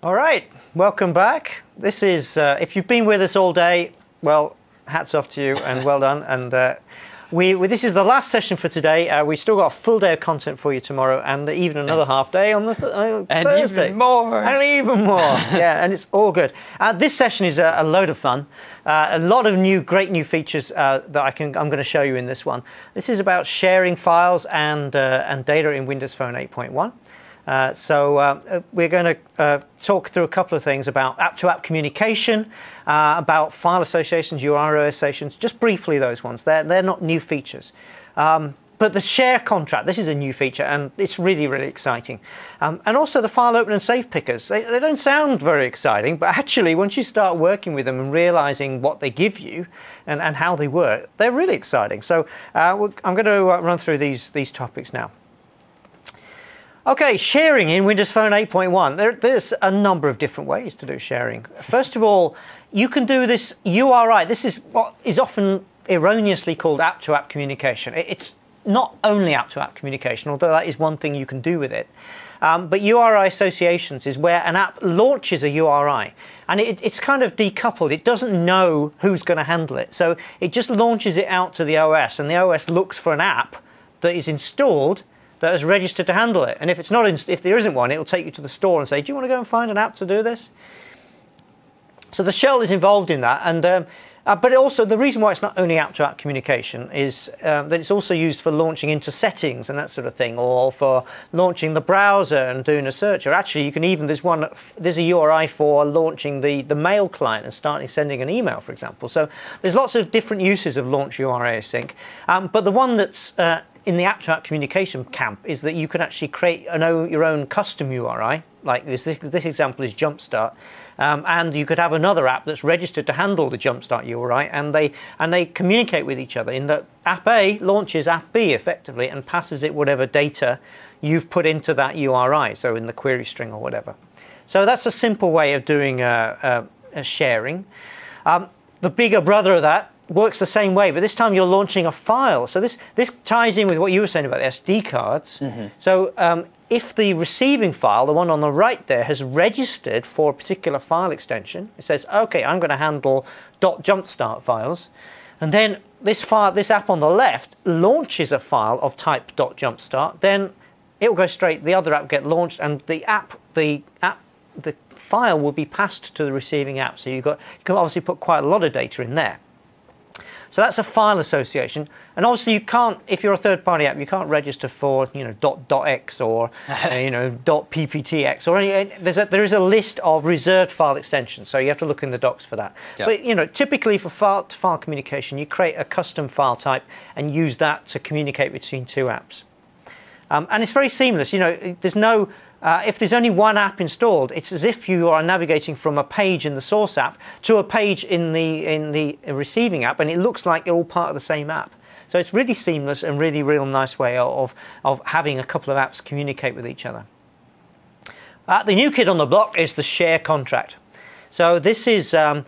All right, welcome back. This is, if you've been with us all day, well, hats off to you and well done. And this is the last session for today. We still got a full day of content for you tomorrow and even another half day on the Thursday. Even more. And even more. Yeah, and it's all good. This session is a load of fun. A lot of great new features that I'm going to show you in this one. This is about sharing files and data in Windows Phone 8.1. So we're going to talk through a couple of things about app-to-app communication, about file associations, URI associations, just briefly those ones. They're not new features. But the share contract, this is a new feature, and it's really, really exciting. And also the file open and save pickers. They don't sound very exciting, but actually once you start working with them and realizing what they give you and how they work, they're really exciting. So I'm going to run through these topics now. Okay, sharing in Windows Phone 8.1. There's a number of different ways to do sharing. First of all, you can do this URI. This is what is often erroneously called app-to-app communication. It's not only app-to-app communication, although that is one thing you can do with it. But URI associations is where an app launches a URI. And it's kind of decoupled. It doesn't know who's going to handle it. So it just launches it out to the OS, and the OS looks for an app that is installed that is registered to handle it. And if it's not, if there isn't one, it will take you to the store and say, do you want to go and find an app to do this? So the shell is involved in that. And but also the reason why it's not only app-to-app communication is that it's also used for launching into settings and that sort of thing, or for launching the browser and doing a search. Or actually, you can even there's a URI for launching the mail client and starting sending an email, for example. So there's lots of different uses of launch URI async. But the one that's in the app-to-app communication camp is that you can actually create your own custom URI. Like this example is Jumpstart, and you could have another app that's registered to handle the Jumpstart URI, and they communicate with each other in that App A launches App B effectively and passes it whatever data you've put into that URI, so in the query string or whatever. So that's a simple way of doing a sharing. The bigger brother of that works the same way, but this time you're launching a file. So this ties in with what you were saying about the SD cards. Mm-hmm. So if the receiving file, the one on the right there, has registered for a particular file extension, it says, okay, I'm going to handle .jumpstart files, and then this app on the left launches a file of type .jumpstart, then it will go straight, the other app get launched, and the file will be passed to the receiving app. So you can obviously put quite a lot of data in there. So that's a file association, and obviously you can't, if you're a third-party app, you can't register for .x or .pptx or any. There is a list of reserved file extensions, so you have to look in the docs for that. Yep. But typically for file-to-file communication, you create a custom file type and use that to communicate between two apps, and it's very seamless. There's no. If there's only one app installed, it's as if you are navigating from a page in the source app to a page in the receiving app, and it looks like they're all part of the same app. So it's really seamless and really real nice way of having a couple of apps communicate with each other. The new kid on the block is the share contract. So this is a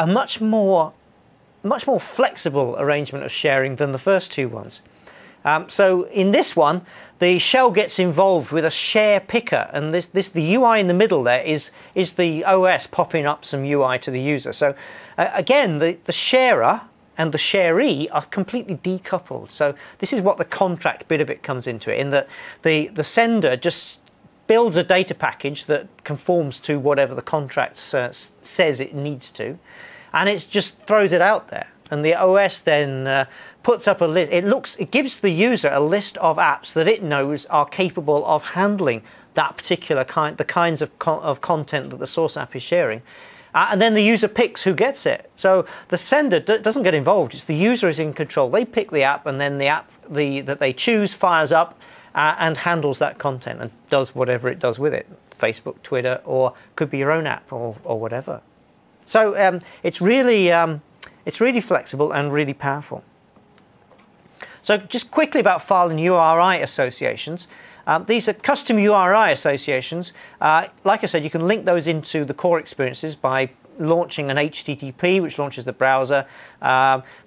much more flexible arrangement of sharing than the first two ones. So in this one, the shell gets involved with a share picker, and the UI in the middle there is the OS popping up some UI to the user. So again, the sharer and the sharee are completely decoupled. So this is what the contract bit of it comes into it, in that the sender just builds a data package that conforms to whatever the contract says it needs to, and it just throws it out there. And the OS then puts up a list. It gives the user a list of apps that it knows are capable of handling that particular the kinds of content that the source app is sharing. And then the user picks who gets it. So the sender doesn't get involved. It's the user is in control. They pick the app, and then the app that they choose fires up and handles that content and does whatever it does with it. Facebook, Twitter, or could be your own app or whatever. So it's really flexible and really powerful. So just quickly about file and URI associations. These are custom URI associations. Like I said, you can link those into the core experiences by launching an HTTP, which launches the browser.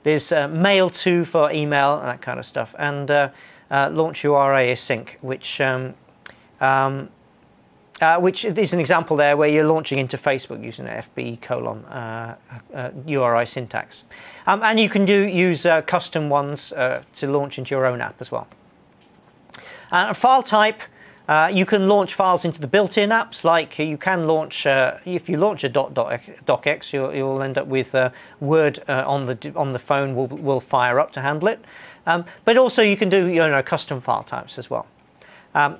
There's mail to for email and that kind of stuff. And launch URI async, which which is an example there where you're launching into Facebook using an FB URI syntax. And you can use custom ones to launch into your own app as well. File type, you can launch files into the built-in apps, like you can launch, if you launch a docx, you'll end up with Word on the phone will fire up to handle it. But also you can do custom file types as well.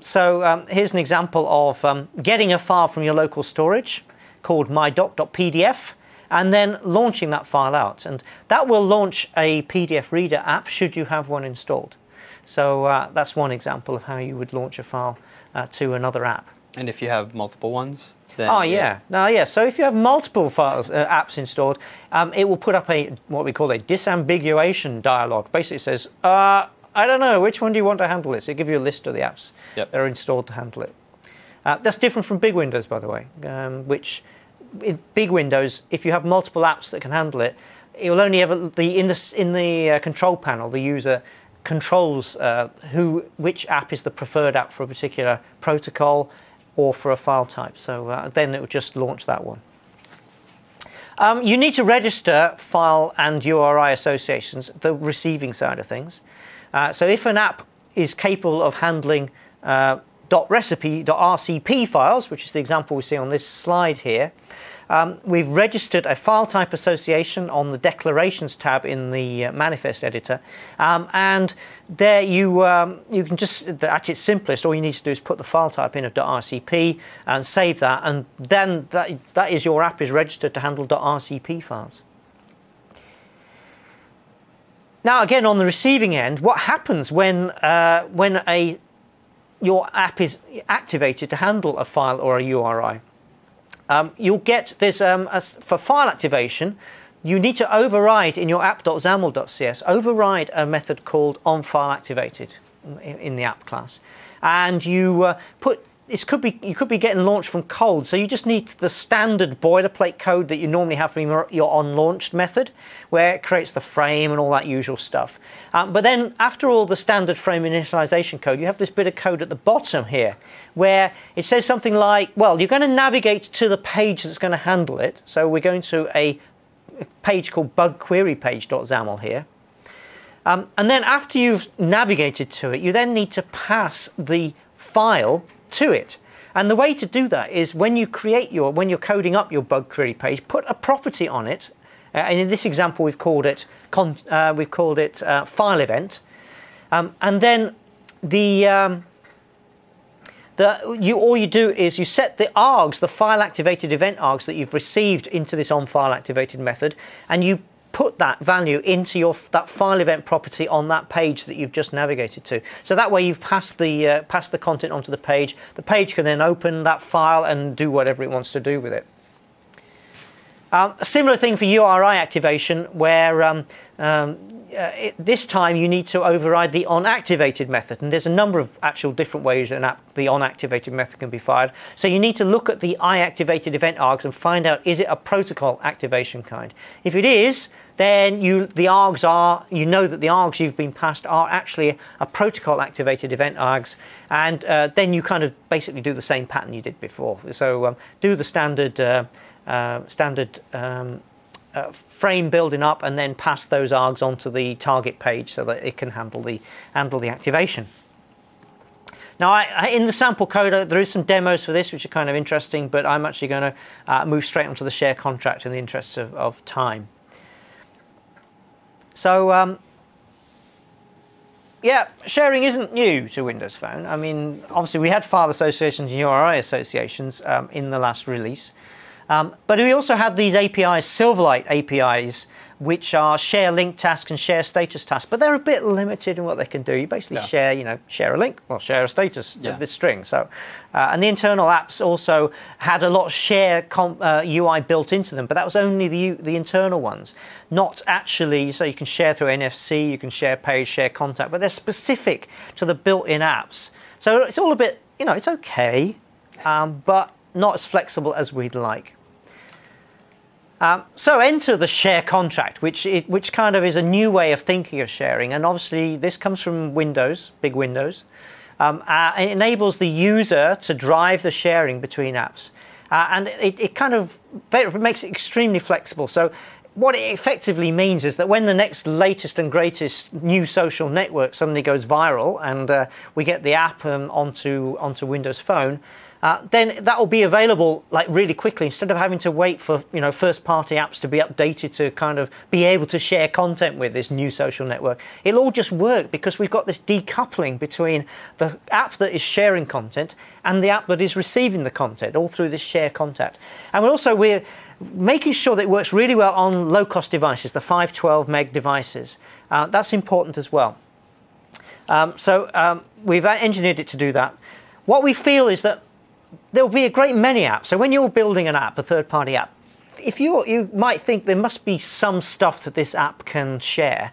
So here's an example of getting a file from your local storage called mydoc.pdf and then launching that file out. And that will launch a PDF reader app should you have one installed. So that's one example of how you would launch a file to another app. And if you have multiple ones? Then So if you have multiple files, apps installed, it will put up what we call a disambiguation dialog. Basically it says, I don't know, which one do you want to handle this? It'll give you a list of the apps that are installed to handle it. That's different from big Windows, by the way, which in big Windows, if you have multiple apps that can handle it, it will only ever, in the control panel, the user controls which app is the preferred app for a particular protocol or for a file type. So then it will just launch that one. You need to register file and URI associations, the receiving side of things. So if an app is capable of handling .recipe.rcp files, which is the example we see on this slide here, we've registered a file type association on the declarations tab in the manifest editor, and there you can just, at its simplest, all you need to do is put the file type in of .rcp and save that, and then that is your app is registered to handle .rcp files. Now again, on the receiving end, what happens when your app is activated to handle a file or a URI? You'll get this for file activation. You need to override in your app.xaml.cs, override a method called onFileActivated in the app class, and you you could be getting launched from cold, so you just need the standard boilerplate code that you normally have from your onLaunched method, where it creates the frame and all that usual stuff. But then after all the standard frame initialization code, you have this bit of code at the bottom here, where it says something like, well, you're going to navigate to the page that's going to handle it. So we're going to a page called bugquerypage.xaml here. And then after you've navigated to it, you then need to pass the file to it. And the way to do that is when you're coding up your bug query page, put a property on it. And in this example, we've called it file event. And then all you do is you set the args, the file activated event args that you've received into this onFile activated method, and you put that value into that file event property on that page that you've just navigated to. So that way you've passed the content onto the page. The page can then open that file and do whatever it wants to do with it. A similar thing for URI activation, where this time you need to override the onActivated method, and there's a number of actual different ways the onActivated method can be fired. So you need to look at the iActivated event args and find out, is it a protocol activation kind? If it is, then you know that the args you've been passed are actually a protocol activated event args, and then you kind of basically do the same pattern you did before. So do the standard frame building up, and then pass those args onto the target page so that it can handle the activation. Now, in the sample code, there is some demos for this, which are kind of interesting, but I'm actually going to move straight onto the share contract in the interests of time. So, yeah, sharing isn't new to Windows Phone. I mean, obviously we had file associations and URI associations in the last release. But we also had these APIs, Silverlight APIs, which are share link task and share status task, but they're a bit limited in what they can do. You basically share a link, or share a status, the string. So, and the internal apps also had a lot of share UI built into them, but that was only the internal ones, not actually. So you can share through NFC, you can share page, share contact, but they're specific to the built-in apps. So it's all a bit, it's okay, but not as flexible as we'd like. So enter the share contract, which kind of is a new way of thinking of sharing, and obviously this comes from Windows, big Windows, It enables the user to drive the sharing between apps. And it kind of makes it extremely flexible. So what it effectively means is that when the next latest and greatest new social network suddenly goes viral and we get the app onto Windows Phone, then that will be available like really quickly instead of having to wait for first-party apps to be updated to kind of be able to share content with this new social network. It'll all just work because we've got this decoupling between the app that is sharing content and the app that is receiving the content, all through this share contact. And we're making sure that it works really well on low-cost devices, the 512 meg devices. That's important as well. We've engineered it to do that. What we feel is that there will be a great many apps. So when you're building an app, a third-party app, if you might think there must be some stuff that this app can share.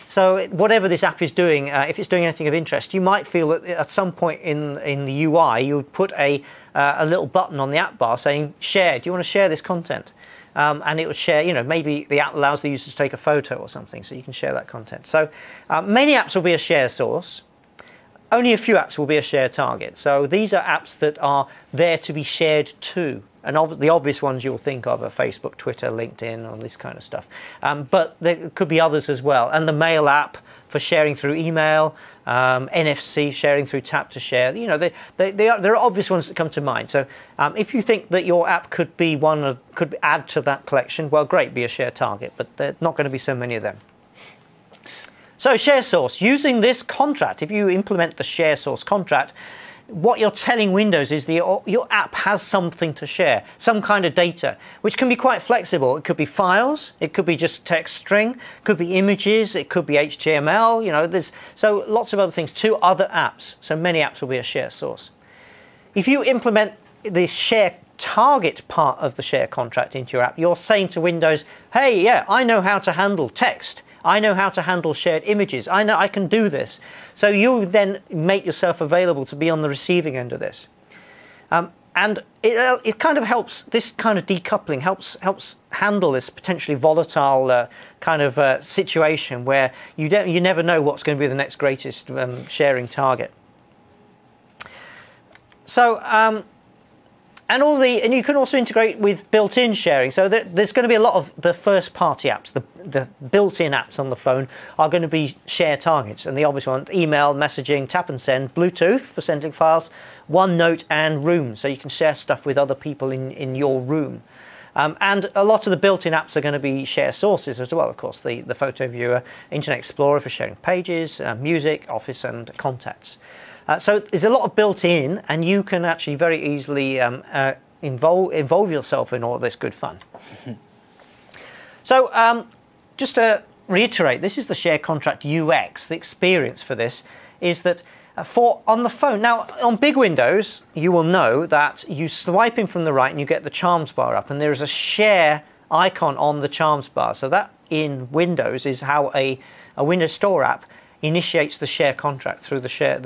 So whatever this app is doing, if it's doing anything of interest, you might feel that at some point in the UI, you would put a little button on the app bar saying, share, do you want to share this content? And it would share, maybe the app allows the user to take a photo or something, so you can share that content. So many apps will be a share source. Only a few apps will be a share target. So these are apps that are there to be shared to. And the obvious ones you'll think of are Facebook, Twitter, LinkedIn, all this kind of stuff. But there could be others as well. And the mail app for sharing through email, NFC sharing through tap to share. There are obvious ones that come to mind. So if you think that your app could be could add to that collection, well, great, be a share target. But there's not going to be so many of them. So share source, using this contract, if you implement the share source contract, what you're telling Windows is your app has something to share, some kind of data, which can be quite flexible. It could be files, it could be just text string, it could be images, it could be HTML, there's so lots of other things to other apps. So many apps will be a share source. If you implement the share target part of the share contract into your app, you're saying to Windows, hey, yeah, I know how to handle text. I know how to handle shared images. I know I can do this. So you then make yourself available to be on the receiving end of this. And it kind of helps, this kind of decoupling helps handle this potentially volatile kind of situation where you never know what's going to be the next greatest sharing target. So, and you can also integrate with built-in sharing. So there's going to be a lot of the first-party apps, the built-in apps on the phone are going to be share targets. And the obvious ones, email, messaging, tap and send, Bluetooth for sending files, OneNote and Room. So you can share stuff with other people in your room. And a lot of the built-in apps are going to be share sources as well, of course. The photo viewer, Internet Explorer for sharing pages, music, Office and contacts. So there's a lot of built-in, and you can actually very easily involve yourself in all of this good fun. So just to reiterate, this is the share contract UX. The experience for this is that on the phone. Now, on big Windows, you will know that you swipe in from the right and you get the Charms bar up, and there is a share icon on the Charms bar. So that in Windows is how a Windows Store app initiates the share contract through the share.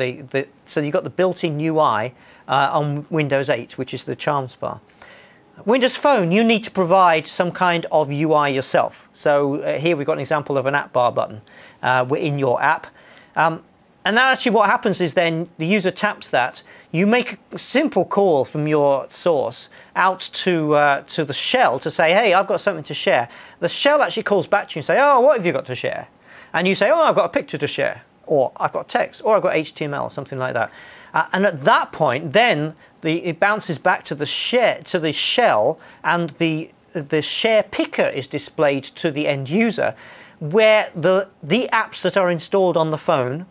So you've got the built-in UI on Windows 8, which is the Charms bar. Windows Phone, you need to provide some kind of UI yourself. So here we've got an example of an app bar button in your app. And now actually what happens is then the user taps that. You make a simple call from your source out to the shell to say, hey, I've got something to share. The shell actually calls back to you and say, oh, what have you got to share? And you say, oh, I've got a picture to share, or I've got text, or I've got HTML, something like that. And at that point, then it bounces back to the shell, and the share picker is displayed to the end user, where the apps that are installed on the phone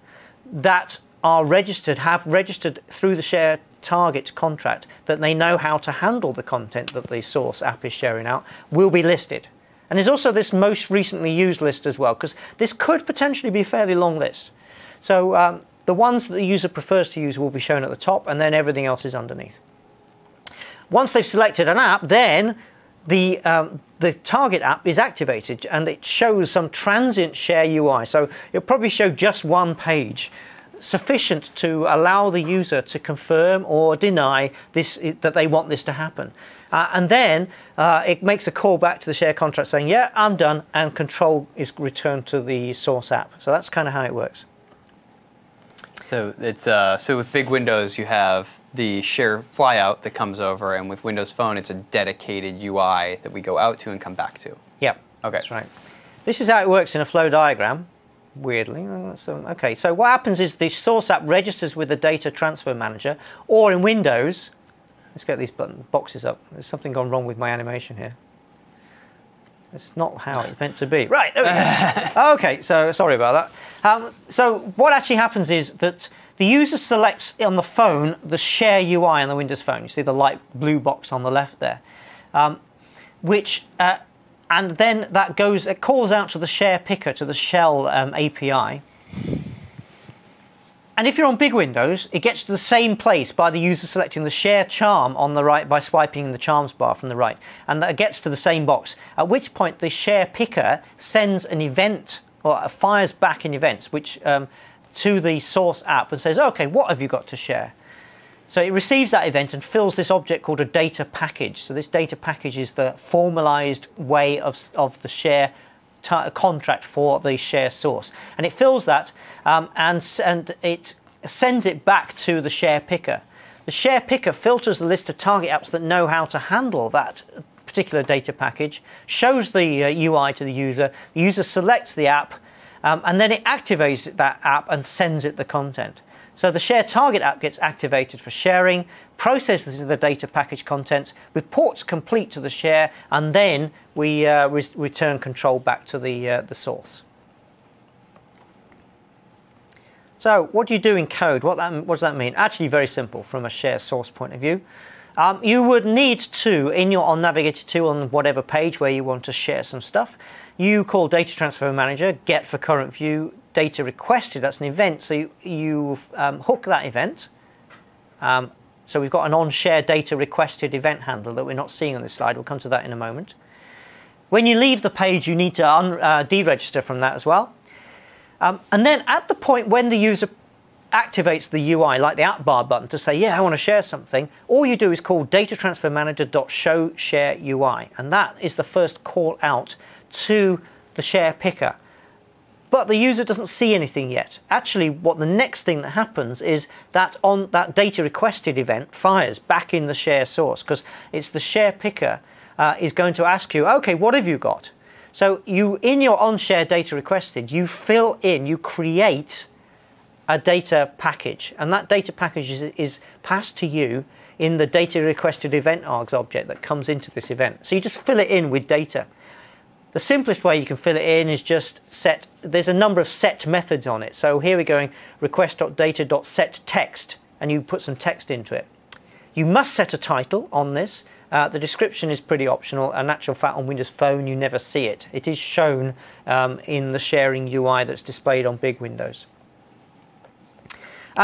that are have registered through the share target contract, that they know how to handle the content that the source app is sharing out, will be listed. And there's also this most recently used list as well, because this could potentially be a fairly long list. So the ones that the user prefers to use will be shown at the top, and then everything else is underneath. Once they've selected an app, then the target app is activated, and it shows some transient share UI. So it'll probably show just one page, sufficient to allow the user to confirm or deny that they want this to happen. And then it makes a call back to the share contract saying, yeah, I'm done, and control is returned to the source app. So that's kind of how it works. So it's so with big Windows you have the share flyout that comes over, and with Windows Phone it's a dedicated UI that we go out to and come back to. Yep. Okay. That's right. This is how it works in a flow diagram. Weirdly. Okay, so what happens is the source app registers with the data transfer manager, or in Windows, let's get these boxes up. There's something gone wrong with my animation here. It's not how it's meant to be. Right, there we go. Okay, so sorry about that. So what actually happens is that the user selects on the phone the Share UI on the Windows Phone. You see the light blue box on the left there, and then that goes. It calls out to the Share Picker, to the Shell API. And if you're on big Windows, it gets to the same place by the user selecting the Share Charm on the right by swiping the Charms bar from the right. And that gets to the same box, at which point the Share Picker sends an event, or fires back an event, which to the source app and says, okay, what have you got to share? So it receives that event and fills this object called a data package. So this data package is the formalized way of the share contract for the share source, and it fills that and it sends it back to the Share Picker. The Share Picker filters the list of target apps that know how to handle that particular data package, shows the UI to the user selects the app, and then it activates that app and sends it the content. So the Share Target app gets activated for sharing, processes the data package contents, reports complete to the share, and then we return control back to the source. So what do you do in code? What does that mean? Actually very simple from a share source point of view. You would need to, on Navigator 2, on whatever page where you want to share some stuff, you call Data Transfer Manager, get for current view, data requested, that's an event, so you hook that event. So we've got an on-share data requested event handler that we're not seeing on this slide. We'll come to that in a moment. When you leave the page, you need to deregister from that as well. And then at the point when the user activates the UI, like the app bar button, to say, yeah, I want to share something, all you do is call datatransfermanager.showShareUI, and that is the first call out to the Share Picker. But the user doesn't see anything yet. Actually, what the next thing that happens is that on that data requested event fires back in the share source, because it's the Share Picker is going to ask you, okay, what have you got? So you, in your on-share data requested, you fill in, you create a data package, and that data package is passed to you in the data requested event args object that comes into this event. So you just fill it in with data. The simplest way you can fill it in is just set, there's a number of set methods on it. So here we're going request.data.setText, and you put some text into it. You must set a title on this. The description is pretty optional. In actual fact, on Windows Phone, you never see it. It is shown in the sharing UI that's displayed on big Windows.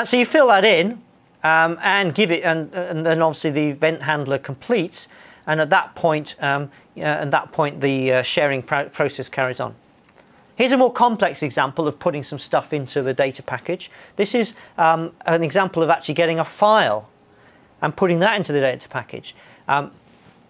So you fill that in and give it, and then obviously the event handler completes. And at that point, the sharing process carries on. Here's a more complex example of putting some stuff into the data package. This is an example of actually getting a file and putting that into the data package.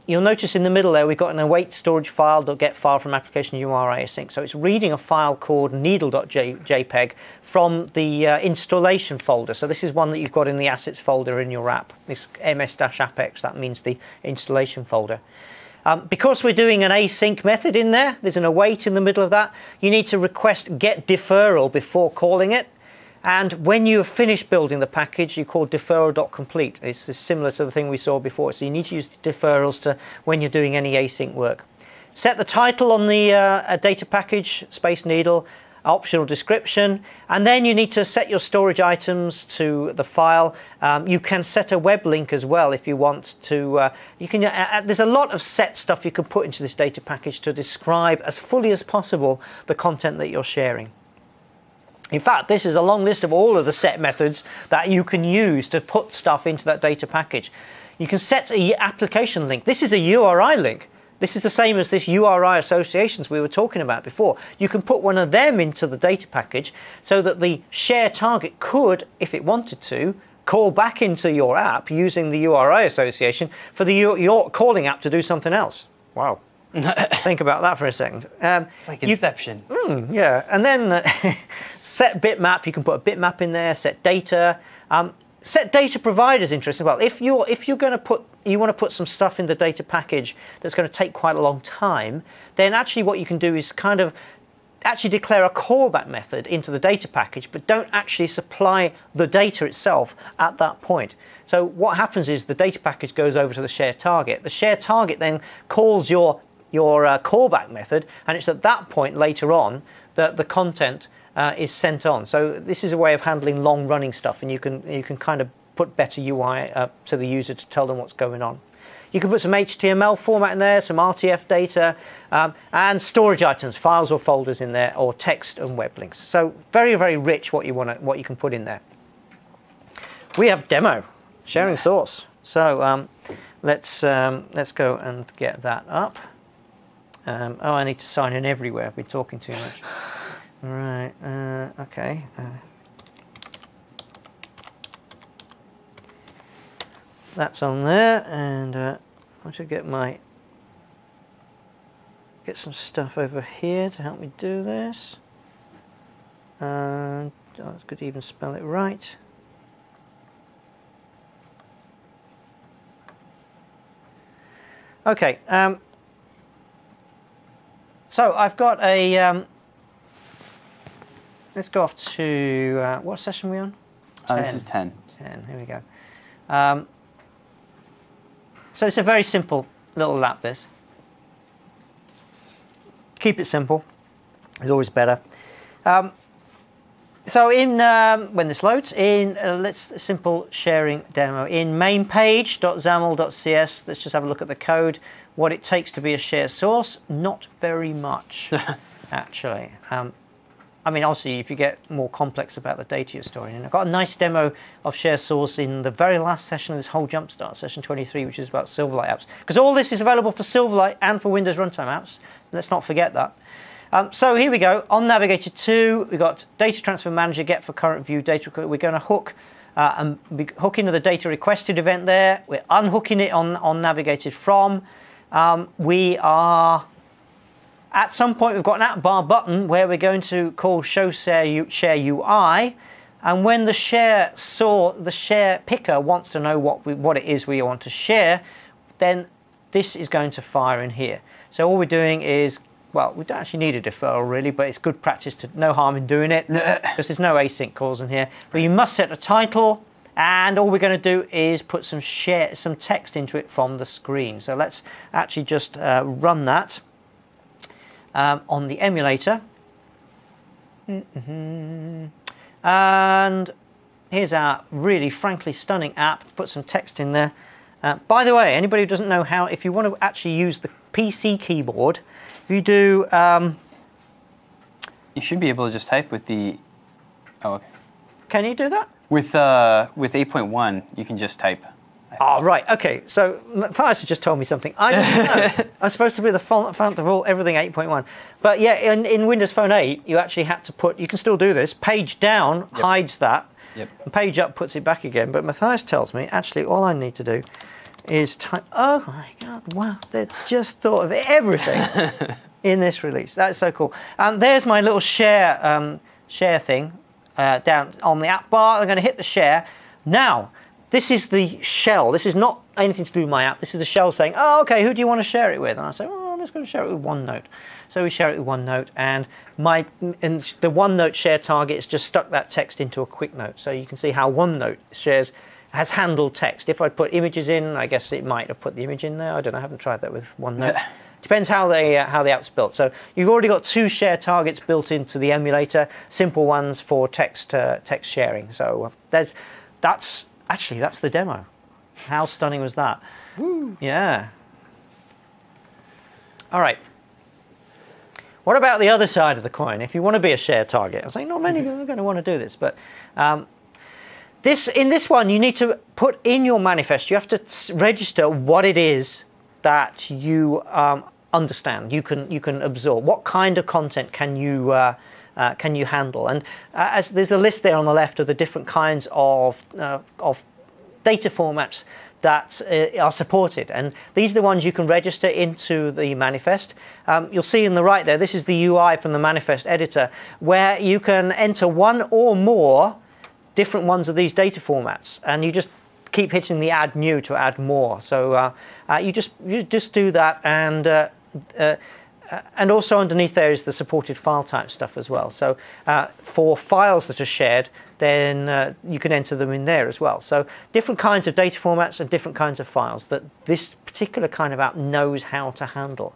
You'll notice in the middle there we've got an await storage file.get file from application URI async. So it's reading a file called needle.jpg from the installation folder. So this is one that you've got in the assets folder in your app. This ms-appx, that means the installation folder. Because we're doing an async method in there, there's an await in the middle of that. You need to request get deferral before calling it. And when you have finished building the package, you call deferral.complete. It's similar to the thing we saw before. So you need to use the deferrals to when you're doing any async work. Set the title on the data package, Space Needle, optional description, and then you need to set your storage items to the file. You can set a web link as well if you want to. There's a lot of set stuff you can put into this data package to describe as fully as possible the content that you're sharing. In fact, this is a long list of all of the set methods that you can use to put stuff into that data package. You can set an application link. This is a URI link. This is the same as this URI associations we were talking about before. You can put one of them into the data package so that the share target could, if it wanted to, call back into your app using the URI association for your calling app to do something else. Wow, Think about that for a second. It's like Inception. Yeah, and then set bitmap. You can put a bitmap in there. Set data. Set data provider is interesting. Well, if you want to put some stuff in the data package that's going to take quite a long time, then actually what you can do is kind of actually declare a callback method into the data package, but don't actually supply the data itself at that point. So what happens is the data package goes over to the share target. The share target then calls your callback method, and it's at that point later on that the content is sent on. So this is a way of handling long-running stuff, and you can kind of put better UI to the user to tell them what's going on. You can put some HTML format in there, some RTF data, and storage items, files or folders in there, or text and web links. So very, very rich what you can put in there. We have demo, sharing source. So let's go and get that up. Oh, I need to sign in everywhere. I've been talking too much. All right. Okay. That's on there, and I should get some stuff over here to help me do this. I could even spell it right. Okay. So I've got a. Let's go off to what session are we on? 10. This is 10. 10. Here we go. So it's a very simple little lap, this. Keep it simple. It's always better. So in when this loads, let's simple sharing demo. In main page.xaml.cs, let's just have a look at the code. What it takes to be a share source, not very much, actually. I mean, obviously, if you get more complex about the data you're storing, and I've got a nice demo of share source in the very last session of this whole Jumpstart, session 23, which is about Silverlight apps. Because all this is available for Silverlight and for Windows Runtime apps. Let's not forget that. So here we go. On Navigator 2, we've got Data Transfer Manager, get for current view data. We're going to hook into the data requested event there. We're unhooking it on Navigated from. We are... At some point, we've got an app bar button where we're going to call show share UI, and when the share picker wants to know what it is we want to share, then this is going to fire in here. So all we're doing is, well, we don't actually need a deferral really, but it's good practice to no harm in doing it because there's no async calls in here. But you must set a title, and all we're going to do is put some text into it from the screen. So let's actually just run that. On the emulator. And here's our really frankly stunning app. Put some text in there. By the way, anybody who doesn't know how, if you want to actually use the PC keyboard, if you do... you should be able to just type with the... Oh, okay. Can you do that? With 8.1, you can just type. Oh, right, okay. So Matthias has just told me something. I didn't know. I'm supposed to be the font of all everything 8.1. But yeah, in Windows Phone 8, you actually had to put, you can still do this, page down hides that, and page up puts it back again. But Matthias tells me, actually, all I need to do is type, oh my God, wow, they just thought of everything in this release. That's so cool. And there's my little share thing down on the app bar. I'm going to hit the share. Now, this is the shell. This is not anything to do with my app. This is the shell saying, oh, okay, who do you want to share it with? And I say, oh, I'm just going to share it with OneNote. So we share it with OneNote, and the OneNote share target has just stuck that text into a quick note. So you can see how OneNote has handled text. If I put images in, I guess it might have put the image in there. I don't know. I haven't tried that with OneNote. Depends how the app's built. So you've already got 2 share targets built into the emulator, simple ones for text sharing. So that's the demo. How stunning was that? Woo. Yeah. All right. What about the other side of the coin? If you want to be a share target, I say not many people are going to want to do this, but in this one, you need to put in your manifest. You have to register what it is that you understand. You can absorb. What kind of content can you handle? And as there's a list there on the left of the different kinds of data formats that are supported, and these are the ones you can register into the manifest. You'll see in the right there, this is the UI from the manifest editor, where you can enter one or more different ones of these data formats, and you just keep hitting the add new to add more. So you just do that, and also underneath there is the supported file type stuff as well. So for files that are shared, then you can enter them in there as well. So different kinds of data formats and different kinds of files that this particular kind of app knows how to handle.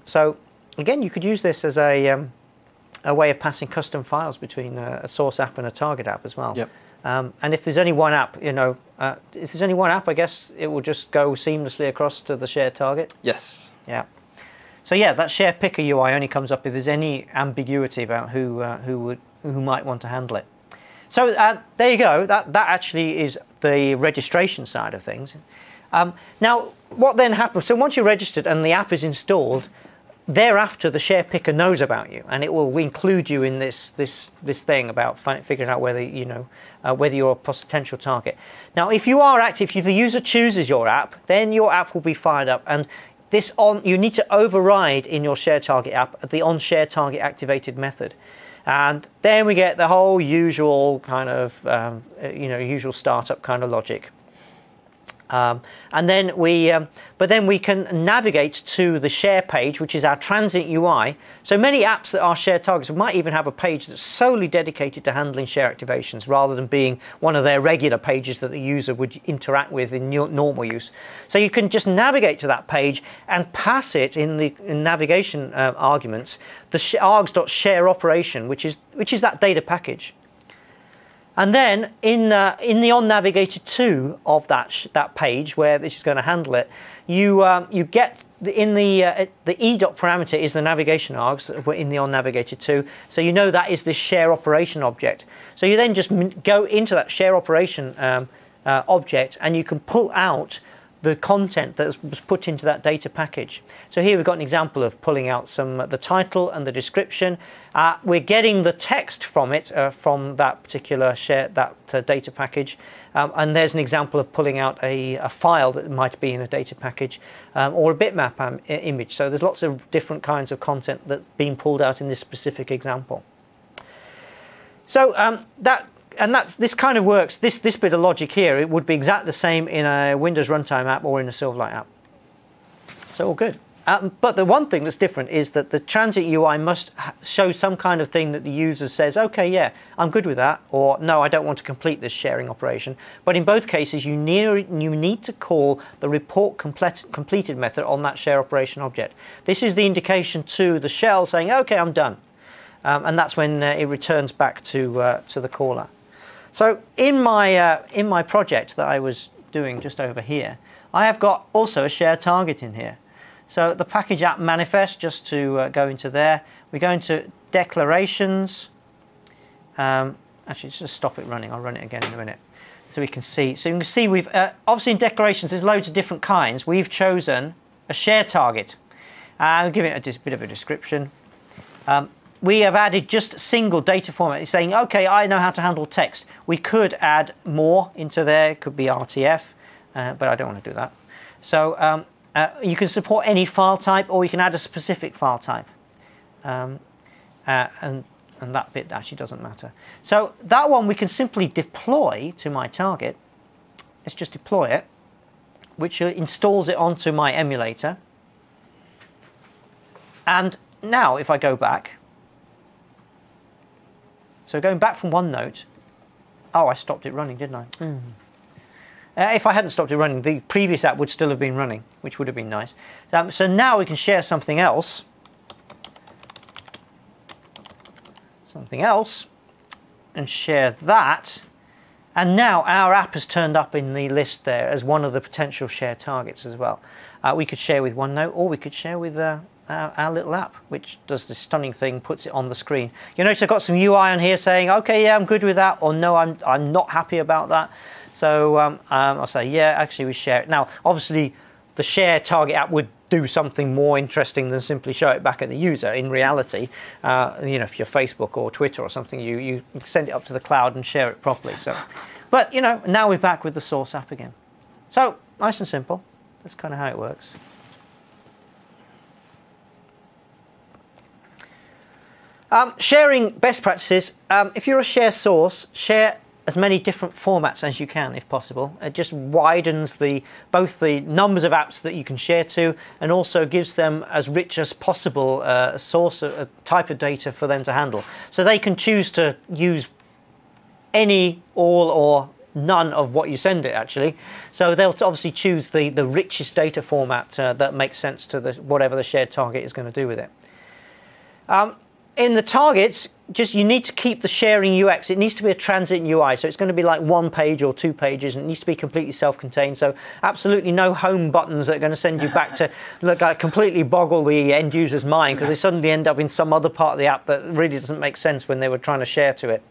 So again, you could use this as a way of passing custom files between a source app and a target app as well. Yep. And if there's only one app, if there's only one app, I guess it will just go seamlessly across to the shared target. Yes. Yeah. So yeah, that share picker UI only comes up if there's any ambiguity about who might want to handle it. So there you go. That actually is the registration side of things. Now, what then happens? So once you're registered and the app is installed, thereafter the share picker knows about you, and it will include you in this thing about figuring out whether whether you're a potential target. Now, if you are active, if the user chooses your app, then your app will be fired up, and you need to override in your share target app the on share target activated method. And then we get the whole usual kind of, usual startup kind of logic. And then but then we can navigate to the share page, which is our transient UI. So many apps that are shared targets might even have a page that's solely dedicated to handling share activations, rather than being one of their regular pages that the user would interact with in normal use. So you can just navigate to that page and pass it in navigation arguments the args.share operation, which is that data package. And then in the on navigator 2 of that page where this is going to handle it, you get in the e.dot parameter is the navigation args that were in the on navigator 2. So you know that is this share operation object. So you then just go into that share operation object, and you can pull out the content that was put into that data package. So here we've got an example of pulling out the title and the description. We're getting the text from it, from that particular data package. And there's an example of pulling out a file that might be in a data package, or a bitmap image. So there's lots of different kinds of content that's being pulled out in this specific example. So this kind of works. This bit of logic here, it would be exactly the same in a Windows Runtime app or in a Silverlight app. So all good. But the one thing that's different is that the transient UI must show some kind of thing that the user says, okay, yeah, I'm good with that, or no, I don't want to complete this sharing operation. But in both cases, you need to call the report completed method on that share operation object. This is the indication to the shell saying, okay, I'm done. And that's when it returns back to the caller. So in my project that I was doing just over here, I have got also a shared target in here. So the package app manifest, just to go into there, we go into declarations. Actually, just stop it running. I'll run it again in a minute, so we can see. So you can see we've obviously in decorations there's loads of different kinds. We've chosen a share target. I'll give it a bit of a description. We have added just single data format. It's saying, okay, I know how to handle text. We could add more into there. It could be RTF, but I don't want to do that. So you can support any file type, or you can add a specific file type. And that bit actually doesn't matter. So that one we can simply deploy to my target. Let's just deploy it, which installs it onto my emulator. And now if I go back, so going back from OneNote, oh, I stopped it running, didn't I? If I hadn't stopped it running, the previous app would still have been running, which would have been nice. So now we can share something else. And share that. And now our app has turned up in the list there as one of the potential share targets as well. We could share with OneNote, or we could share with our little app, which does this stunning thing, puts it on the screen. You notice I've got some UI on here saying, okay, yeah, I'm good with that, or no, I'm not happy about that. So I'll say, yeah, actually we share it. Now, obviously, the share target app would do something more interesting than simply show it back at the user. In reality, if you're Facebook or Twitter or something, you send it up to the cloud and share it properly. So, but now we're back with the source app again. So, nice and simple. That's kind of how it works. Sharing best practices. If you're a share source, share as many different formats as you can, if possible. It just widens both the numbers of apps that you can share to, and also gives them as rich as possible a source, a type of data for them to handle. So they can choose to use any, all, or none of what you send it, actually. So they'll obviously choose the richest data format that makes sense to whatever the shared target is going to do with it. In the targets, you need to keep the sharing UX. It needs to be a transient UI, so it's going to be like 1 page or 2 pages, and it needs to be completely self-contained. So absolutely no home buttons that are going to send you back to completely boggle the end user's mind, because they suddenly end up in some other part of the app that really doesn't make sense when they were trying to share to it.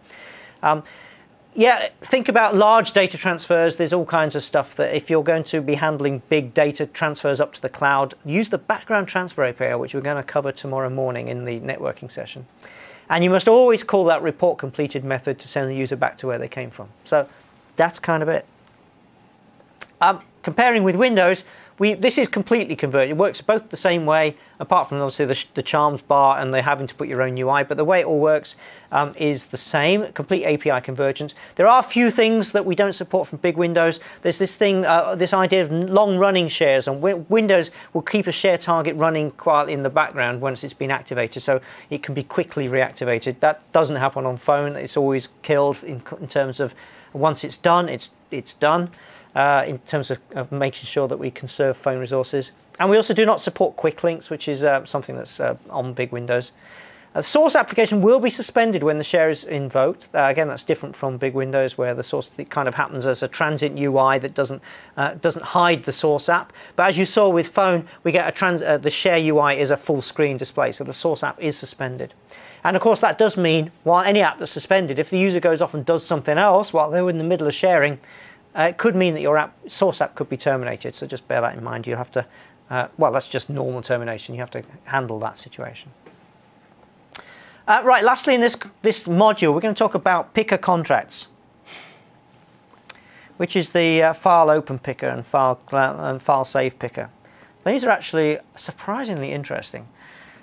Yeah, think about large data transfers. There's all kinds of stuff that if you're going to be handling big data transfers up to the cloud, use the background transfer API, which we're going to cover tomorrow morning in the networking session. And you must always call that report completed method to send the user back to where they came from. So that's kind of it. Comparing with Windows, this is completely converged. It works both the same way, apart from obviously the charms bar and the having to put your own UI. But the way it all works is the same, complete API convergence. There are a few things that we don't support from big Windows. There's this thing, this idea of long-running shares, and Windows will keep a share target running quietly in the background once it's been activated, so it can be quickly reactivated. That doesn't happen on phone. It's always killed in terms of once it's done, it's done. In terms of making sure that we conserve phone resources. And we also do not support quick links, which is something that's on big Windows. The source application will be suspended when the share is invoked. Again, that's different from big Windows, where the source kind of happens as a transient UI that doesn't hide the source app. But as you saw with phone, we get the share UI is a full screen display, so the source app is suspended. And of course, that does mean while any app that's suspended, if the user goes off and does something else while they're in the middle of sharing, it could mean that your source app could be terminated, so just bear that in mind. You have to, well, that's just normal termination. You have to handle that situation. Right, lastly in this module, we're going to talk about picker contracts, which is the file open picker and file save picker. These are actually surprisingly interesting.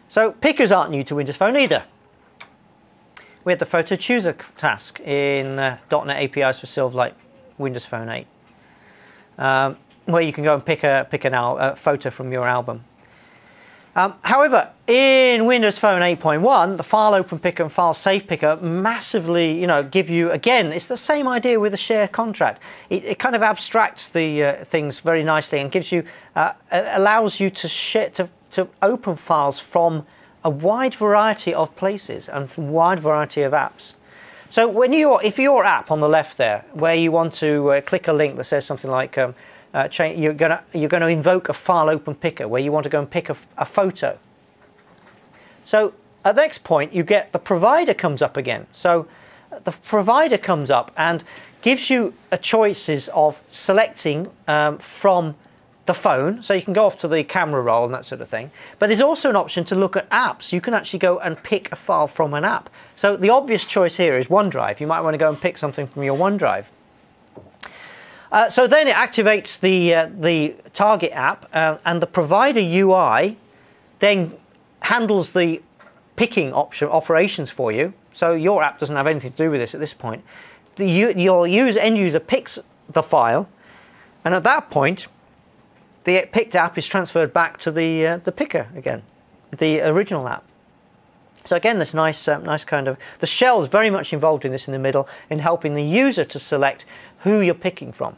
So pickers aren't new to Windows Phone either. We had the photo chooser task in .NET APIs for Silverlight Windows Phone 8, where you can go and pick a photo from your album. However, in Windows Phone 8.1, the file open picker and file save picker massively, give you, again, it's the same idea with a share contract. It kind of abstracts the things very nicely and gives you, allows you to share, to open files from a wide variety of places and from a wide variety of apps. So if your app on the left there, where you want to click a link that says something like you're going to invoke a file open picker, where you want to go and pick a photo. So at the next point, you get the provider comes up again. So the provider comes up and gives you choices of selecting from the phone, so you can go off to the camera roll and that sort of thing. But there's also an option to look at apps. You can actually go and pick a file from an app. So the obvious choice here is OneDrive. You might want to go and pick something from your OneDrive. So then it activates the target app, and the provider UI then handles the picking operations for you. So your app doesn't have anything to do with this at this point. Your end user picks the file, and at that point, the picked app is transferred back to the picker again, the original app. So again, this nice kind of, the shell is very much involved in this in the middle, in helping the user to select who you're picking from.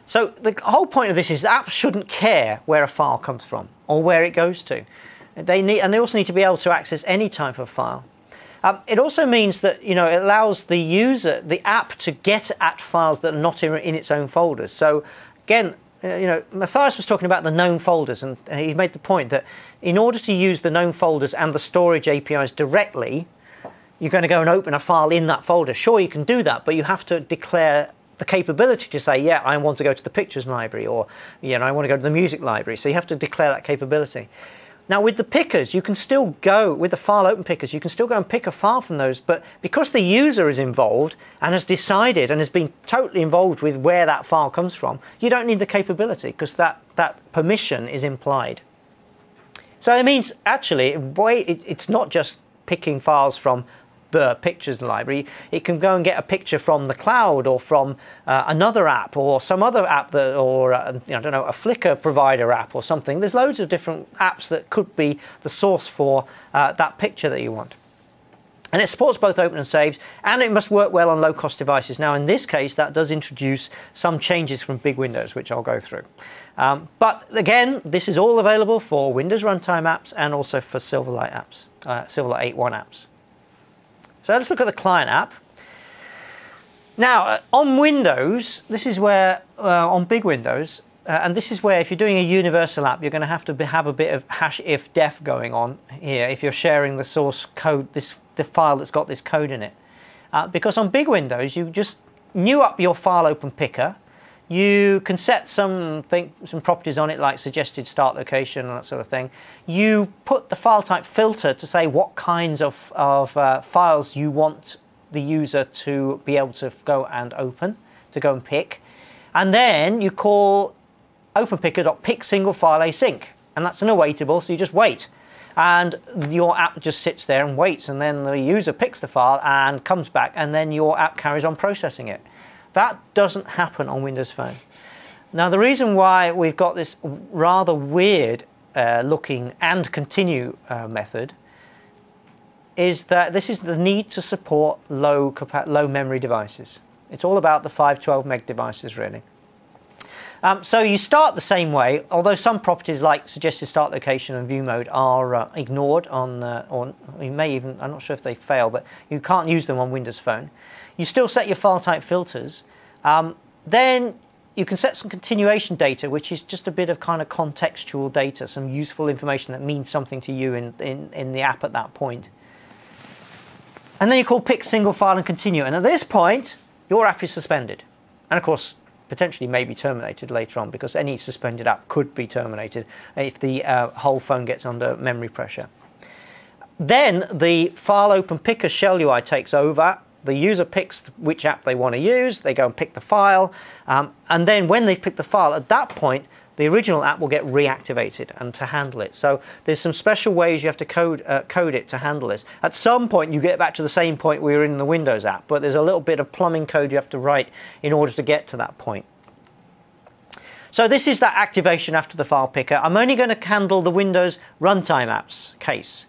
So the whole point of this is that apps shouldn't care where a file comes from or where it goes to. They also need to be able to access any type of file. It also means that it allows the user, the app, to get at files that are not in its own folders. So again, Matthias was talking about the known folders, and he made the point that in order to use the known folders and the storage APIs directly, you're going to go and open a file in that folder. Sure, you can do that, but you have to declare the capability to say, yeah, I want to go to the pictures library, or I want to go to the music library. So you have to declare that capability. Now with the pickers, you can still go, with the file open pickers, you can still go and pick a file from those, but because the user is involved and has decided and has been totally involved with where that file comes from, you don't need the capability because that permission is implied. So it means actually, it's not just picking files from the pictures library. It can go and get a picture from the cloud or from another app or some other app I don't know, a Flickr provider app or something. There's loads of different apps that could be the source for that picture that you want. And it supports both open and saves, and it must work well on low-cost devices. Now, in this case, that does introduce some changes from big Windows, which I'll go through. But again, this is all available for Windows Runtime apps and also for Silverlight apps, Silverlight 8.1 apps. So let's look at the client app. Now, on Windows, this is where, on big Windows, and this is where if you're doing a universal app, you're going to have a bit of #if_def going on here if you're sharing the source code, the file that's got this code in it. Because on big Windows, you just new up your file open picker. You can set some properties on it like suggested start location and that sort of thing. You put the file type filter to say what kinds of files you want the user to be able to go and open, to go and pick. And then you call openpicker.pick single file async. And that's an awaitable, so you just wait. And your app just sits there and waits, and then the user picks the file and comes back, and then your app carries on processing it. That doesn't happen on Windows Phone. Now, the reason why we've got this rather weird looking and continue method is that this is the need to support low memory devices. It's all about the 512 meg devices, really. So you start the same way, although some properties like suggested start location and view mode are ignored or you may even, I'm not sure if they fail, but you can't use them on Windows Phone. You still set your file type filters. Then you can set some continuation data, which is just a bit of kind of contextual data, some useful information that means something to you in the app at that point. And then you call pick single file and continue. And at this point, your app is suspended. And of course, potentially may be terminated later on, because any suspended app could be terminated if the whole phone gets under memory pressure. Then the file open picker shell UI takes over. The user picks which app they want to use, they go and pick the file, and then when they've picked the file, at that point, the original app will get reactivated and to handle it. So there's some special ways you have to code it to handle this. At some point, you get back to the same point we were in the Windows app, but there's a little bit of plumbing code you have to write in order to get to that point. So this is that activation after the file picker. I'm only going to handle the Windows Runtime apps case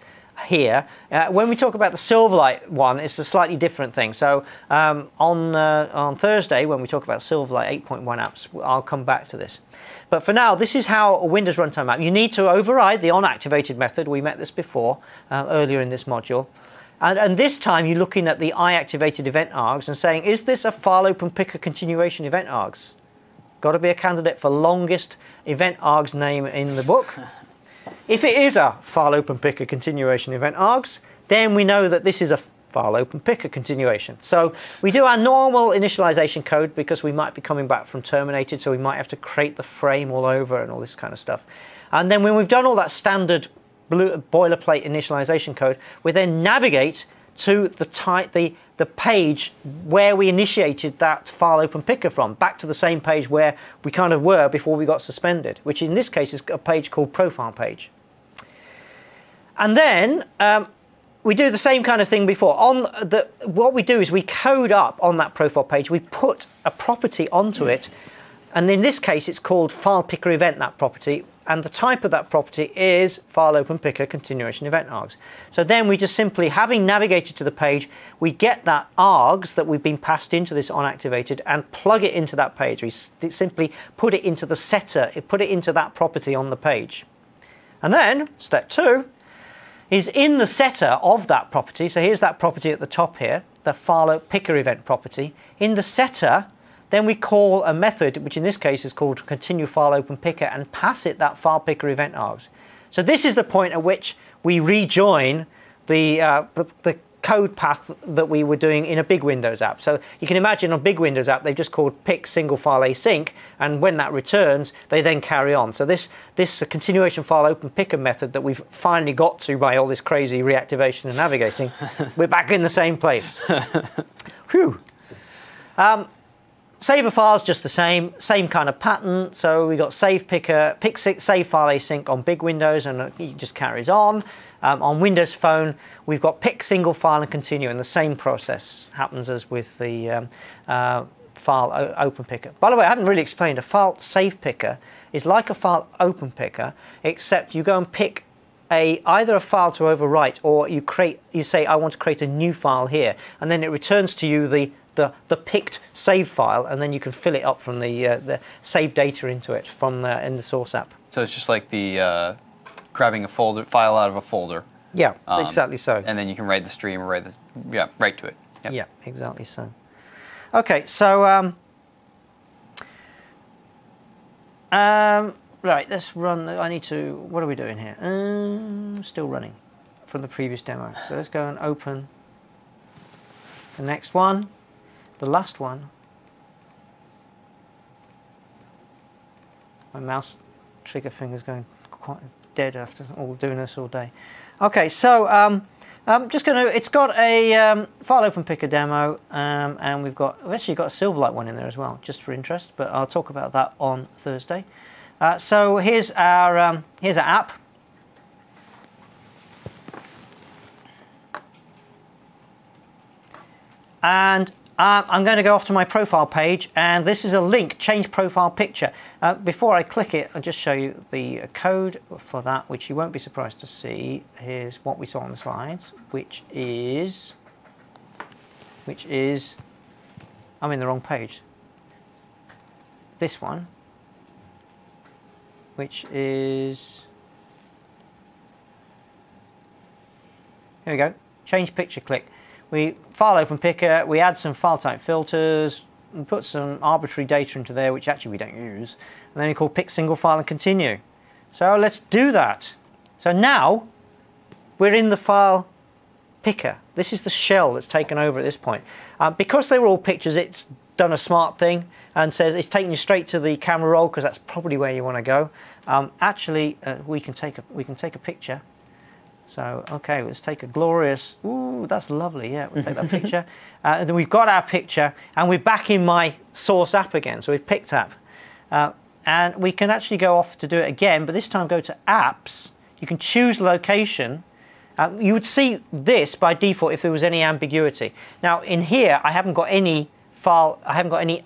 here. When we talk about the Silverlight one, it's a slightly different thing. So on Thursday, when we talk about Silverlight 8.1 apps, I'll come back to this. But for now, this is how a Windows Runtime app. You need to override the onActivated method. We met this before, earlier in this module. And this time, you're looking at the iActivated event args and saying, is this a file open picker continuation event args? Got to be a candidate for longest event args name in the book. If it is a file open picker continuation event args, then we know that this is a file open picker continuation. So we do our normal initialization code because we might be coming back from terminated, so we might have to create the frame all over and all this kind of stuff. And then when we've done all that standard boilerplate initialization code, we then navigate to the page where we initiated that file open picker from, back to the same page where we kind of were before we got suspended, which in this case is a page called profile page. And then we do the same kind of thing before. What we do is we code up on that profile page, we put a property onto it, and in this case it's called file picker event, that property, and the type of that property is file open picker continuation event args. So then we just simply, having navigated to the page, we get that args that we've been passed into this onActivated and plug it into that page. We simply put it into the setter, put it into that property on the page. And then step 2 is in the setter of that property. So here's that property at the top here, the file picker event property. In the setter, then we call a method, which in this case is called continue file open picker, and pass it that file picker event args. So this is the point at which we rejoin the code path that we were doing in a big Windows app. So you can imagine on big Windows app, they've just called pick single file async, and when that returns, they then carry on. So this continuation file open picker method that we've finally got to by all this crazy reactivation and navigating, we're back in the same place. Whew. Saver files just the same kind of pattern. So we got save picker, save file async on big Windows, and it just carries on. On Windows Phone, we've got pick single file and continue, and the same process happens as with the file open picker. By the way, I haven't really explained. A file save picker is like a file open picker, except you go and pick either a file to overwrite, or you say I want to create a new file here, and then it returns to you the picked save file, and then you can fill it up from the save data into it from in the source app. So it's just like the grabbing a file out of a folder. Yeah, exactly so. And then you can write the stream or write to it. Yep. Yeah, exactly so. Okay, so right, let's run. I need to. What are we doing here? Still running from the previous demo. So let's go and open the next one. The last one. My mouse trigger finger's going quite dead after doing this all day. Okay, so I'm just going to. It's got a file open picker demo, and we've actually got a Silverlight one in there as well, just for interest. But I'll talk about that on Thursday. So here's our app. And I'm going to go off to my profile page, and this is a link, change profile picture. Before I click it, I'll just show you the code for that, which you won't be surprised to see. Here's what we saw on the slides, which is, I'm in the wrong page. This one, which is, here we go, change picture click. We file open picker, we add some file type filters, we put some arbitrary data into there which actually we don't use, and then we call pick single file and continue. So let's do that. So now we're in the file picker. This is the shell that's taken over at this point. Because they were all pictures, it's done a smart thing and says it's taking you straight to the camera roll, because that's probably where you want to go. Actually, we can take a picture. So, okay, let's take a glorious, ooh, that's lovely, yeah, we'll take that picture. And then we've got our picture, and we're back in my source app again, so we've picked app. And we can actually go off to do it again, but this time go to apps. You can choose location. You would see this by default if there was any ambiguity. Now, in here, I haven't got any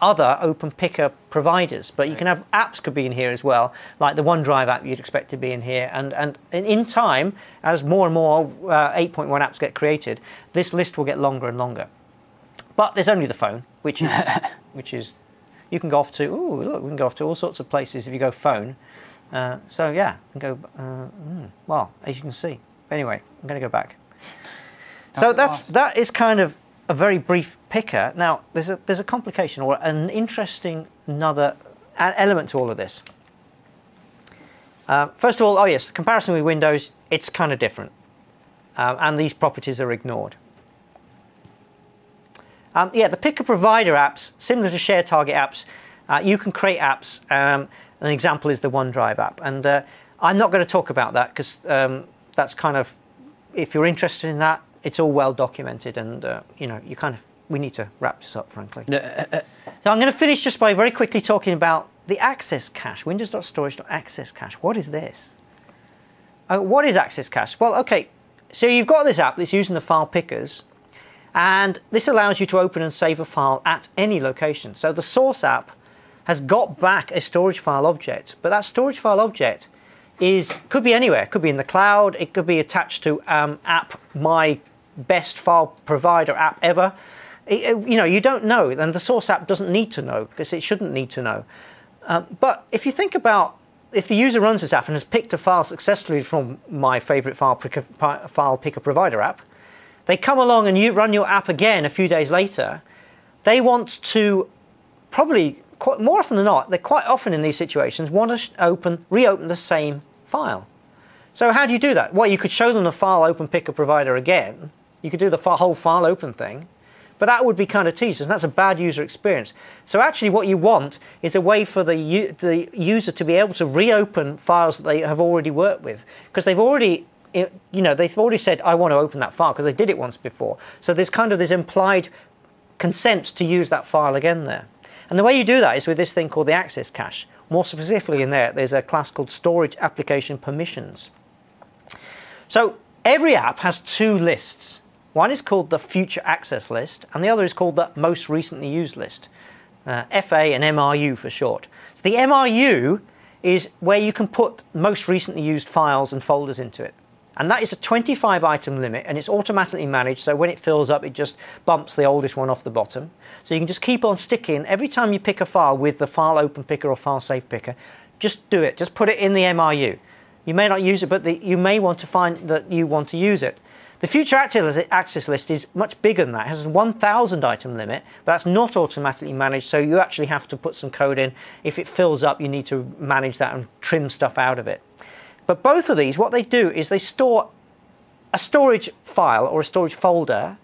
other open picker providers, but you can have apps could be in here as well, like the OneDrive app you'd expect to be in here. And in time, as more and more 8.1 apps get created, this list will get longer and longer. But there's only the phone, which is you can go off to. Ooh, look, we can go off to all sorts of places if you go phone. So yeah, we can go. Well, as you can see. Anyway, I'm going to go back. So that is kind of a very brief picker. Now, there's a complication or an interesting another element to all of this. First of all, oh yes, the comparison with Windows, it's kind of different. And these properties are ignored. Yeah, the picker provider apps, similar to share target apps, you can create apps. An example is the OneDrive app. And I'm not going to talk about that because that's kind of, if you're interested in that, it's all well documented, and we need to wrap this up, frankly. So I'm going to finish just by very quickly talking about the access cache, windows.storage.access cache. What is this? What is access cache? Well, okay, so you've got this app that's using the file pickers, and this allows you to open and save a file at any location. So the source app has got back a storage file object, but that storage file object could be anywhere. It could be in the cloud. It could be attached to app, my best file provider app ever. You don't know, and the source app doesn't need to know because it shouldn't need to know. But if you think about, if the user runs this app and has picked a file successfully from my favorite file picker provider app, they come along and you run your app again a few days later. They want to probably, more often than not, they quite often in these situations want to reopen the same file. So how do you do that? Well, you could show them the file open picker provider again, You could do the whole file open thing, but that would be kind of tedious, and that's a bad user experience. So actually what you want is a way for the user to be able to reopen files that they have already worked with, because they've already, they've already said, I want to open that file, because they did it once before. So there's kind of this implied consent to use that file again there. And the way you do that is with this thing called the access cache. More specifically in there's a class called storage application permissions. So every app has two lists. One is called the future access list, and the other is called the most recently used list. FA and MRU for short. So the MRU is where you can put most recently used files and folders into it. And that is a 25 item limit, and it's automatically managed, so when it fills up it just bumps the oldest one off the bottom. So you can just keep on sticking every time you pick a file with the file open picker or file save picker. Just do it, just put it in the MRU. You may not use it, but you may want to find that you want to use it. The future access list is much bigger than that. It has a 1,000 item limit, but that's not automatically managed, so you actually have to put some code in. If it fills up, you need to manage that and trim stuff out of it. But both of these, what they do is they store a storage file or a storage folder,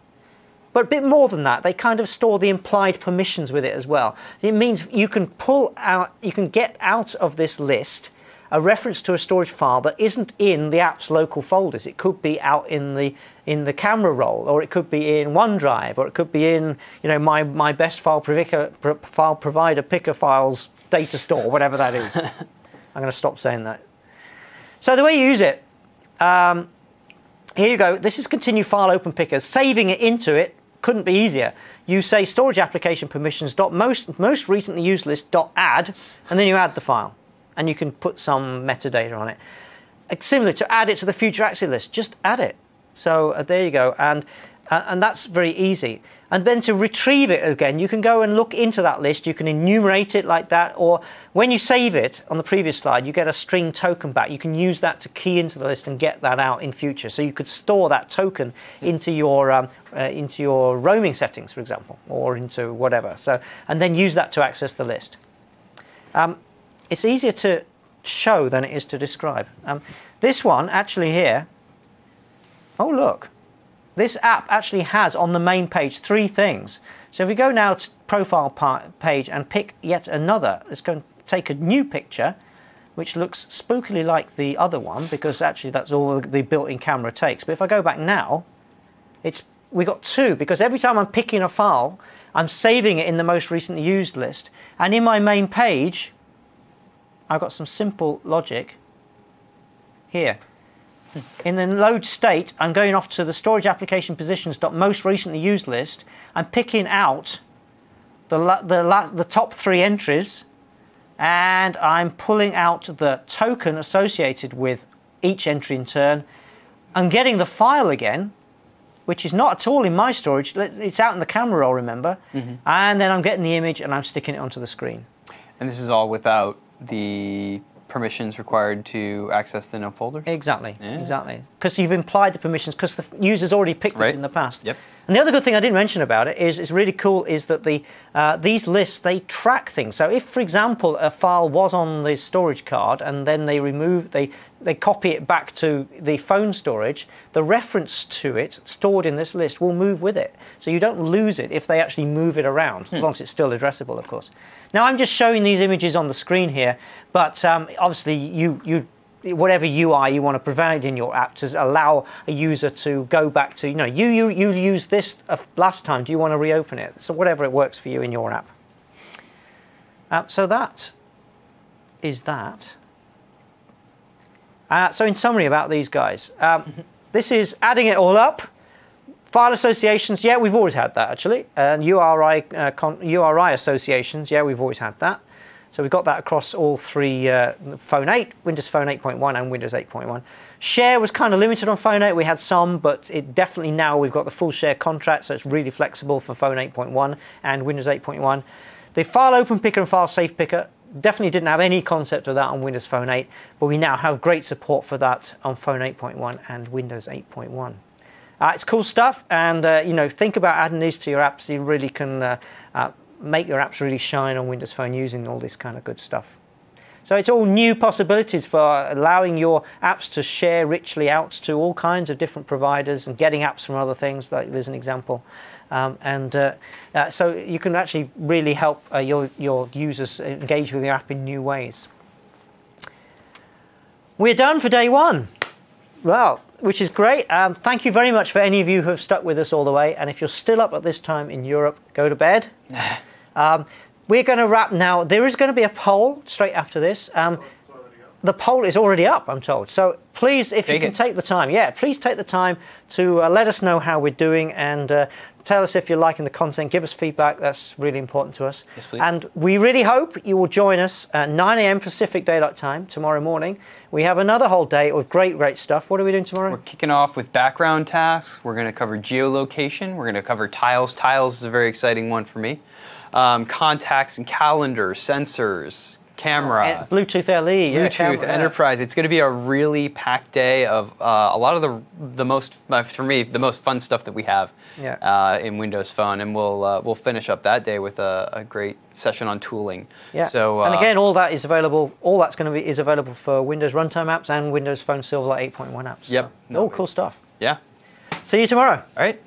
but a bit more than that, they kind of store the implied permissions with it as well. It means you can pull out, you can get out of this list a reference to a storage file that isn't in the app's local folders. It could be out in the camera roll, or it could be in OneDrive, or it could be in my best file provider picker files data store, whatever that is. I'm going to stop saying that. So the way you use it, here you go. This is continue file open picker. Saving it into it couldn't be easier. You say storage application permissions dot most recently used list dot add, and then you add the file, and you can put some metadata on it. It's similar to add it to the future access list. Just add it. So there you go, and that's very easy. And then to retrieve it again, you can go and look into that list. You can enumerate it like that, or when you save it on the previous slide, you get a string token back. You can use that to key into the list and get that out in future. So you could store that token into your roaming settings, for example, or into whatever. So and then use that to access the list. It's easier to show than it is to describe. This one actually here. Oh look. This app actually has on the main page 3 things. So if we go now to profile page and pick yet another, let's go and take a new picture, which looks spookily like the other one, because actually that's all the built-in camera takes. But if I go back now, we got 2, because every time I'm picking a file, I'm saving it in the most recently used list. And in my main page, I've got some simple logic here. In the load state, I'm going off to the storage application positions most recently used list. I'm picking out the top 3 entries, and I'm pulling out the token associated with each entry in turn. I'm getting the file again, which is not at all in my storage. It's out in the camera roll, remember? Mm-hmm. And then I'm getting the image and I'm sticking it onto the screen. And this is all without the permissions required to access the no folder? Exactly, exactly. Because you've implied the permissions, because the user's already picked this in the past. Yep. And the other good thing I didn't mention about it is really cool is that these lists, they track things. So if, for example, a file was on the storage card and then they copy it back to the phone storage, the reference to it stored in this list will move with it. So you don't lose it if they actually move it around, as long as it's still addressable, of course. Now I'm just showing these images on the screen here, but obviously whatever UI you want to provide in your app to allow a user to go back to, you used this last time, do you want to reopen it? So whatever it works for you in your app. So that is that. So in summary about these guys, this is adding it all up. File associations, yeah, we've always had that actually. And URI associations, yeah, we've always had that. So we've got that across all 3, Phone 8, Windows Phone 8.1 and Windows 8.1. Share was kind of limited on Phone 8. We had some, but it definitely now we've got the full share contract, so it's really flexible for Phone 8.1 and Windows 8.1. The file open picker and file save picker definitely didn't have any concept of that on Windows Phone 8, but we now have great support for that on Phone 8.1 and Windows 8.1. It's cool stuff, and think about adding these to your apps. You really can make your apps really shine on Windows Phone using all this kind of good stuff. So it's all new possibilities for allowing your apps to share richly out to all kinds of different providers and getting apps from other things, like there's an example. So you can actually really help your users engage with your app in new ways. We're done for day one. Well, which is great. Thank you very much for any of you who have stuck with us all the way. And if you're still up at this time in Europe, go to bed. We're going to wrap now. There is going to be a poll straight after this. The poll is already up, I'm told. So please, if you can take the time, please take the time to let us know how we're doing and tell us if you're liking the content. Give us feedback. That's really important to us. Yes, please. And we really hope you will join us at 9 a.m. Pacific Daylight Time tomorrow morning. We have another whole day of great stuff. What are we doing tomorrow? We're kicking off with background tasks. We're going to cover geolocation. We're going to cover tiles. Tiles is a very exciting one for me. Contacts and calendars, sensors, camera, Bluetooth LE, Bluetooth, enterprise. It's going to be a really packed day of a lot of the most, for me, the most fun stuff that we have in Windows Phone, and we'll finish up that day with a great session on tooling. Yeah. So and again, all that is available. All that's going to be is available for Windows Runtime apps and Windows Phone Silverlight 8.1 apps. Yep. So, all cool stuff. Yeah. See you tomorrow. All right.